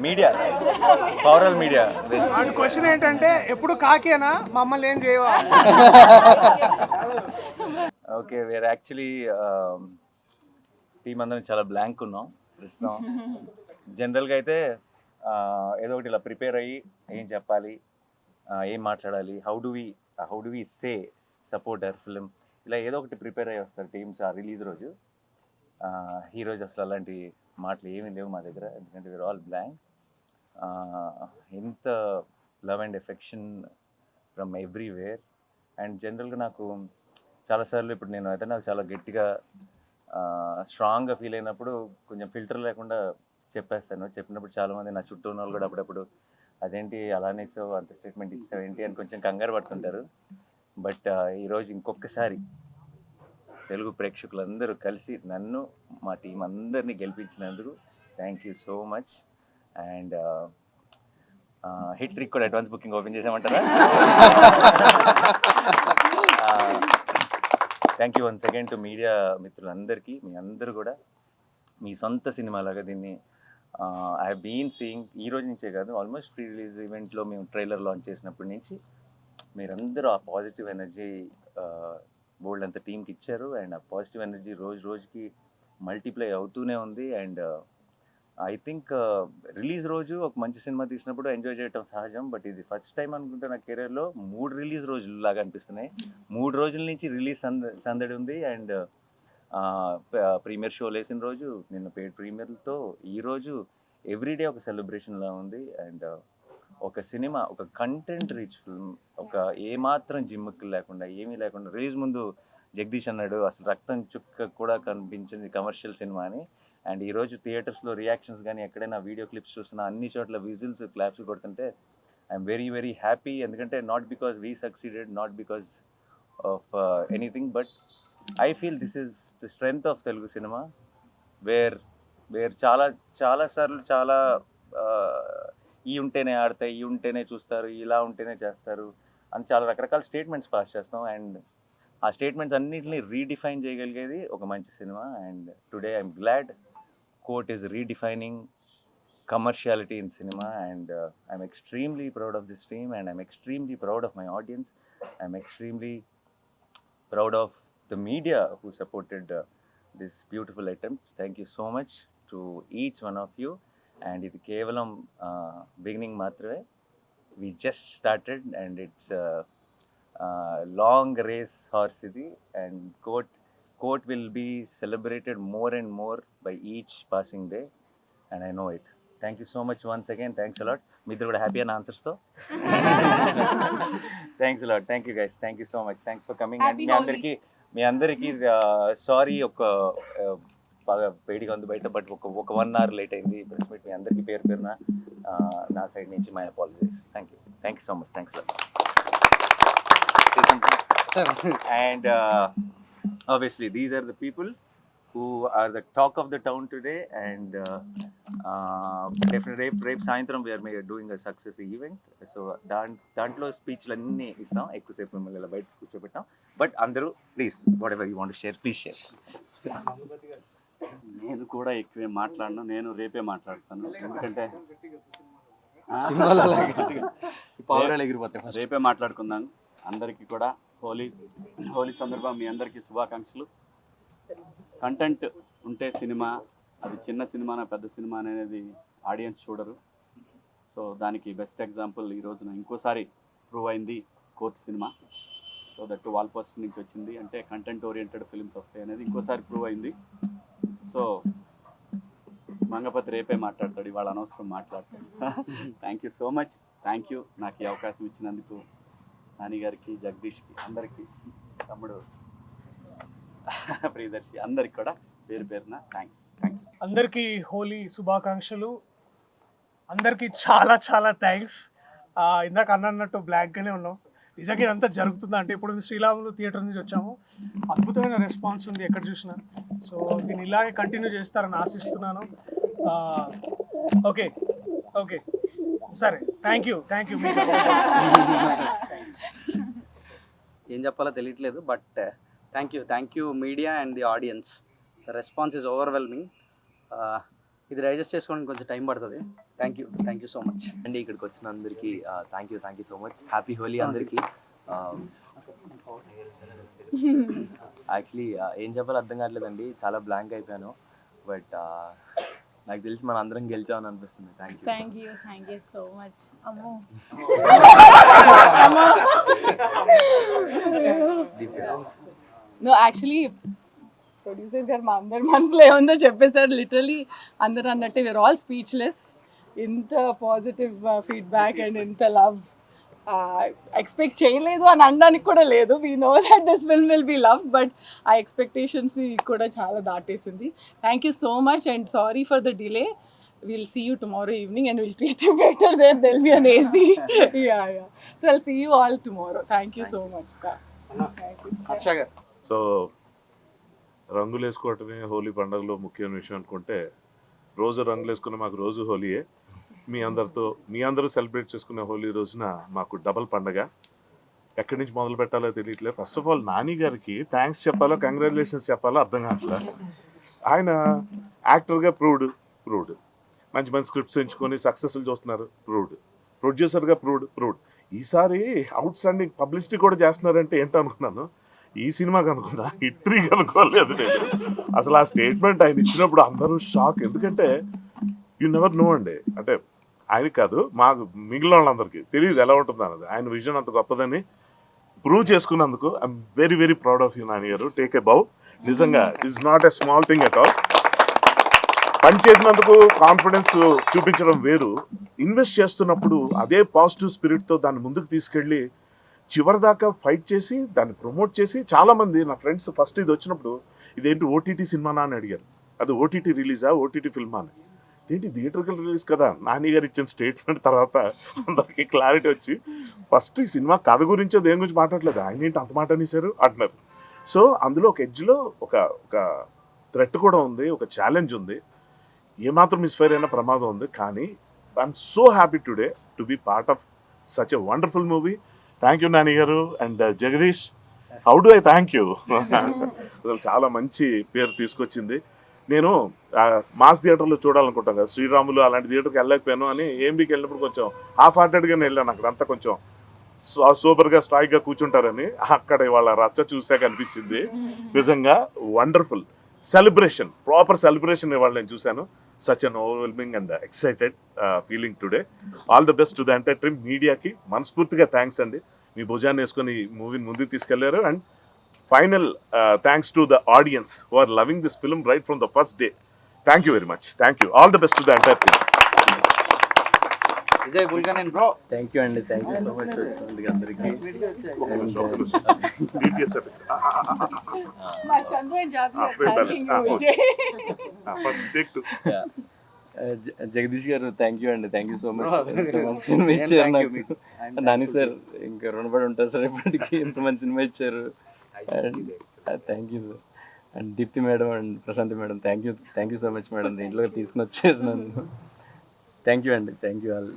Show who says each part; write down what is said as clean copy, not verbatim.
Speaker 1: Media, పవరల్ media.
Speaker 2: And question ఏంటంటే ఎప్పుడు కాకేనా మమ్మల్ని ఏం చేయవా?
Speaker 1: ఓకే, వేర్ యాక్చువల్లీ టీం అందరం చాలా బ్లాంక్ ఉన్నాం ప్రస్తుతం. జనరల్గా అయితే ఏదో ఒకటి ఇలా ప్రిపేర్ అయ్యి ఏం చెప్పాలి, ఏం మాట్లాడాలి, how do we say support our film, ఇలా ఏదో ఒకటి ప్రిపేర్ అయ్యి వస్తారు టీమ్స్ ఆ రిలీజ్ రోజు. ఈరోజు అసలు అలాంటి మాటలు ఏమీ లేవు మా దగ్గర, ఎందుకంటే వీఆర్ ఆల్ బ్లాంక్. ఎంత love and affection from everywhere. And జనరల్గా నాకు చాలాసార్లు ఇప్పుడు నేను అయితే నాకు చాలా గట్టిగా స్ట్రాంగ్గా ఫీల్ అయినప్పుడు కొంచెం ఫిల్టర్ లేకుండా చెప్పేస్తాను. చెప్పినప్పుడు చాలామంది నా చుట్టూ ఉన్న వాళ్ళు కూడా అప్పుడప్పుడు అదేంటి అలానే ఇస్తావు, అంత స్టేట్మెంట్ ఇస్తావు ఏంటి అని కొంచెం కంగారు పడుతుంటారు. బట్ ఈరోజు ఇంకొకసారి తెలుగు ప్రేక్షకులందరూ కలిసి నన్ను మా టీం అందరినీ గెలిపించినందుకు thank you so much. And hat trick కూడా అడ్వాన్స్ బుకింగ్ ఓపెన్ చేసామంటారా? Thank you once again to media మిత్రులందరికీ. మీ అందరూ కూడా మీ సొంత సినిమాలాగా దీన్ని ఐ హ్యావ్ బీన్ సీయింగ్. ఈ రోజు నుంచే కాదు, ఆల్మోస్ట్ ప్రీ రిలీజ్ ఈవెంట్లో మేము ట్రైలర్ లాంచ్ చేసినప్పటి నుంచి మీరందరూ ఆ పాజిటివ్ ఎనర్జీ బోల్డ్ అంత టీంకి ఇచ్చారు. అండ్ ఆ పాజిటివ్ ఎనర్జీ రోజు రోజుకి మల్టిప్లై అవుతూనే ఉంది. అండ్ ఐ థింక్ రిలీజ్ రోజు ఒక మంచి సినిమా తీసినప్పుడు ఎంజాయ్ చేయడం సహజం, బట్ ఇది ఫస్ట్ టైం అనుకుంటే నా కెరీర్లో 3 రిలీజ్ రోజులు లాగా అనిపిస్తున్నాయి. 3 రోజుల నుంచి రిలీజ్ సందడి ఉంది. అండ్ ప్రీమియర్ షో వేసిన రోజు, నిన్న పెయిడ్ ప్రీమియర్తో ఈరోజు ఎవ్రీడే ఒక సెలబ్రేషన్లా ఉంది. అండ్ ఒక సినిమా, ఒక కంటెంట్ రిచ్ ఫిల్మ్, ఒక ఏమాత్రం జిమ్ముక్లు లేకుండా ఏమీ లేకుండా రిలీజ్ ముందు జగదీష్ అన్నాడు అసలు రక్తం చుక్క కూడా కనిపించింది కమర్షియల్ సినిమా అని. అండ్ ఈరోజు థియేటర్స్లో రియాక్షన్స్ కానీ ఎక్కడైనా వీడియో క్లిప్స్ చూస్తున్నా అన్ని చోట్ల విజిల్స్ క్లాప్స్ కొడుతుంటే ఐఎమ్ వెరీ వెరీ హ్యాపీ. ఎందుకంటే not because we succeeded, not because of anything, but I feel this is the strength of Telugu cinema, where చాలాసార్లు చాలా ఈ ఉంటేనే ఆడతాయి, ఈ ఉంటేనే చూస్తారు, ఇలా ఉంటేనే చేస్తారు అని చాలా రకరకాల స్టేట్మెంట్స్ పాస్ చేస్తాం. అండ్ ఆ స్టేట్మెంట్స్ అన్నింటినీ రీడిఫైన్ చేయగలిగేది ఒక మంచి cinema. And today I'm glad court is redefining commerciality in cinema. And I'm extremely proud of this team, and I'm extremely proud of my audience. I'm extremely proud of the media who supported this beautiful attempt. Thank you so much to each one of you. And ఇది కేవలం beginning మాత్రమే. We just started and it's long race horse ఇది. And court will be celebrated more and more by each passing day, and I know it. Thank you so much once again. Thanks a lot. మీ ఇద్దరు కూడా happy అన్న ఆన్సర్స్తో. Thanks a lot. Thank you guys. Thank you so much. Thanks for coming. And మీ అందరికీ sorry, ఒక బాగా వేడిగా ఉంది బయట, బట్ ఒక 1 hour లేట్ అయింది ప్రెస్ మీట్. మీ అందరికీ పేరు పేరున నా సైడ్ నుంచి my apologies. Thank you so much. Thanks a lot. And obviously these are the people who are the talk of the town today. And definitely రేపు సాయంత్రం we are doing a success event. So దాంట్లో స్పీచ్లు అన్నీ ఇస్తాం, ఎక్కువసేపు మిమ్మల్ని ఇలా బయట కూర్చోబెట్టాం. బట్ అందరూ please what ever you want to share, please share.
Speaker 3: నేను కూడా ఎక్కువే మాట్లాడను, నేను రేపే మాట్లాడతాను, ఎందుకంటే రేపే మాట్లాడుకుందాం. అందరికీ కూడా హోలీ సందర్భం మీ అందరికీ శుభాకాంక్షలు. కంటెంట్ ఉంటే సినిమా, అది చిన్న సినిమానా పెద్ద సినిమా అనేది ఆడియన్స్ చూడరు. సో దానికి బెస్ట్ ఎగ్జాంపుల్ ఈ రోజున ఇంకోసారి ప్రూవ్ అయింది court cinema. So that wall poster నుంచి వచ్చింది అంటే కంటెంట్ ఓరియంటెడ్ ఫిల్మ్స్ వస్తాయి అనేది ఇంకోసారి ప్రూవ్ అయింది. సో మంగపతి రేపే మాట్లాడతాడు, ఇవాళ అనవసరం మాట్లాడతాడు. Thank you so much. Thank you నాకు ఈ అవకాశం ఇచ్చినందుకు నాని గారికి, జగదీష్కి, అందరికీ, తమ్ముడు ప్రియదర్శి, అందరికి కూడా పేరు పేరున థ్యాంక్స్. Thank you.
Speaker 2: అందరికీ హోలీ శుభాకాంక్షలు. అందరికీ చాలా చాలా థ్యాంక్స్. ఇందాక అన్నట్టు బ్లాక్గానే ఉన్నాం. నిజంగా ఇదంతా జరుగుతుందా అంటే ఇప్పుడు శ్రీరాములు థియేటర్ నుంచి వచ్చాము, అద్భుతమైన రెస్పాన్స్ ఉంది ఎక్కడ చూసినా. సో దీన్ని ఇలాగే కంటిన్యూ చేస్తారని ఆశిస్తున్నాను. ఓకే ఓకే సరే, థ్యాంక్ యూ.
Speaker 4: ఏం చెప్పాలో తెలియట్లేదు, but thank you media and the audience. The response is overwhelming. ఇది డైజెస్ట్ చేసుకోవడానికి కొంచెం టైం పడుతుంది. థ్యాంక్ యూ సో మచ్
Speaker 5: అండి. ఇక్కడికి వచ్చిన అందరికీ thank you so much. Happy Holi అందరికీ. యాక్చువల్లీ ఏం చెప్పాలో అర్థం కావట్లేదండి, చాలా బ్లాంక్ అయిపోయాను. బట్ నాకు తెలిసి మన అందరం గెలిచామని అనిపిస్తుంది. Thank you
Speaker 6: so much. అమ్మో
Speaker 7: నో యాక్చువల్లీ ప్రొడ్యూసర్ గారు మా అందరి మనసులో ఏముందో చెప్పేశారు. లిటరలీ అందరు అన్నట్టే వీఆర్ ఆల్ స్పీచ్లెస్. ఇంత పాజిటివ్ ఫీడ్బ్యాక్ అండ్ ఇంత లవ్ ఎక్స్పెక్ట్ చేయలేదు అని అనడానికి కూడా లేదు. We know that this film will be love, but ఆ ఎక్స్పెక్టేషన్స్ని కూడా చాలా దాటేసింది. Thank you so much and sorry for the delay. We'll see you tomorrow evening and we'll treat you better there. There'll be an AC. yeah. So I'll see you all tomorrow. Thank you so much. Thank you.
Speaker 4: Harsha గారు.
Speaker 8: So రంగులు వేసుకోవటమే హోలీ పండుగలో ముఖ్యమైన విషయం అనుకుంటే, రోజు రంగులు వేసుకున్న మాకు రోజు హోలీయే. మీ అందరూ సెలబ్రేట్ చేసుకునే హోలీ రోజున మాకు డబల్ పండగ. ఎక్కడి నుంచి మొదలు పెట్టాలో తెలియట్లేదు. ఫస్ట్ ఆఫ్ ఆల్ నాని గారికి థ్యాంక్స్ చెప్పాలో కంగ్రాచులేషన్స్ చెప్పాలో అర్థం కావట్లే. ఆయన యాక్టర్గా ప్రూవ్డ్, మంచి స్క్రిప్ట్స్ ఎంచుకొని సక్సెస్ఫుల్ చూస్తున్నారు, ప్రొడ్యూసర్గా ప్రూవ్డ్. ఈసారి అవుట్ స్టాండింగ్ పబ్లిసిటీ కూడా చేస్తున్నారంటే ఏంటో అనుకున్నాను. ఈ సినిమాకి అనుకున్నా, హిట్రీకి అనుకోలేదు నేను. అసలు ఆ స్టేట్మెంట్ ఆయన ఇచ్చినప్పుడు అందరూ షాక్. ఎందుకంటే యు నెవర్ నో అండి, అంటే ఆయనకి కాదు, మాకు మిగిలిన వాళ్ళందరికీ తెలియదు ఎలా ఉంటుంది అన్నది. ఆయన విజన్ అంత గొప్పదని ప్రూవ్ చేసుకున్నందుకు I'm very very proud of you Nani గారు. టేక్ ఏ బౌ. నిజంగా it's not a small thing at all. పని చేసినందుకు కాన్ఫిడెన్స్ చూపించడం వేరు, ఇన్వెస్ట్ చేస్తున్నప్పుడు అదే పాజిటివ్ స్పిరిట్తో దాన్ని ముందుకు తీసుకెళ్ళి చివరిదాకా ఫైట్ చేసి దాన్ని ప్రమోట్ చేసి, చాలామంది నా ఫ్రెండ్స్ ఫస్ట్ ఇది వచ్చినప్పుడు ఇదేంటి ఓటీటీ సినిమానా అని అడిగారు. అది ఓటీటీ రిలీజా, ఓటీటీ ఫిల్మా అని. ఏంటి థియేటర్కల్ రిలీజ్ కదా. నాని గారు ఇచ్చిన స్టేట్మెంట్ తర్వాత అందరికి క్లారిటీ వచ్చి, ఫస్ట్ ఈ సినిమా కథ గురించో దేని గురించి మాట్లాడలేదు, ఆయన ఏంటి అంత మాట అనేసారు అంటున్నారు. సో అందులో ఒక ఎడ్జ్లో ఒక థ్రెట్ కూడా ఉంది, ఒక ఛాలెంజ్ ఉంది, ఏమాత్రం మిస్ఫైర్ అయినా ప్రమాదం ఉంది. కానీ I'm so happy today to be part of such a wonderful movie. Thank you Nani garu and Jagadish. How do I thank you. అసలు చాలా మంచి పేరు తీసుకొచ్చింది. నేను మాస్ థియేటర్లో చూడాలనుకుంటాను కదా, శ్రీరాములు అలాంటి థియేటర్కి వెళ్ళలేకపోయాను అని ఏఎంబీకి వెళ్ళినప్పుడు కొంచెం హాఫ్ హార్టెడ్గానే వెళ్ళాను. అక్కడంతా కొంచెం సూపర్గా స్ట్రాయిక్గా కూర్చుంటారని. అక్కడ వాళ్ళ రచ్చ చూసాక అనిపించింది నిజంగా వండర్ఫుల్ సెలబ్రేషన్, ప్రాపర్ సెలబ్రేషన్ ఇవాళ నేను చూశాను. Such an overwhelming and excited feeling today. All the best to the entire team. మీడియాకి మనస్ఫూర్తిగా థ్యాంక్స్ అండి, మీ భుజాన్ని వేసుకొని ఈ మూవీని ముందుకు తీసుకెళ్లారు. And final thanks to the audience who are loving this film right from the first day. Thank you very much. Thank you. All the best to the entire team.
Speaker 4: Vijay Bulganin bro.
Speaker 5: Thank you అండి. Thank you so much అందరికీ.
Speaker 7: My Chandu and Javi are thanking you, Vijay.
Speaker 5: Jagadish garu thank you అండి. Thank you so much. ఇంత మంచి cinema ఇచ్చారు నాకు. Nani sir ఇంకా రుణపడి ఉంటారు సార్ ఎప్పటికీ, ఇంత మంచి సినిమా ఇచ్చారు. And thank you sir. And Deepti madam and Prashanthi madam thank you so much madam, దీంట్లో తీసుకుని వచ్చారు నన్ను. థ్యాంక్ యూ అండి. Thank you all.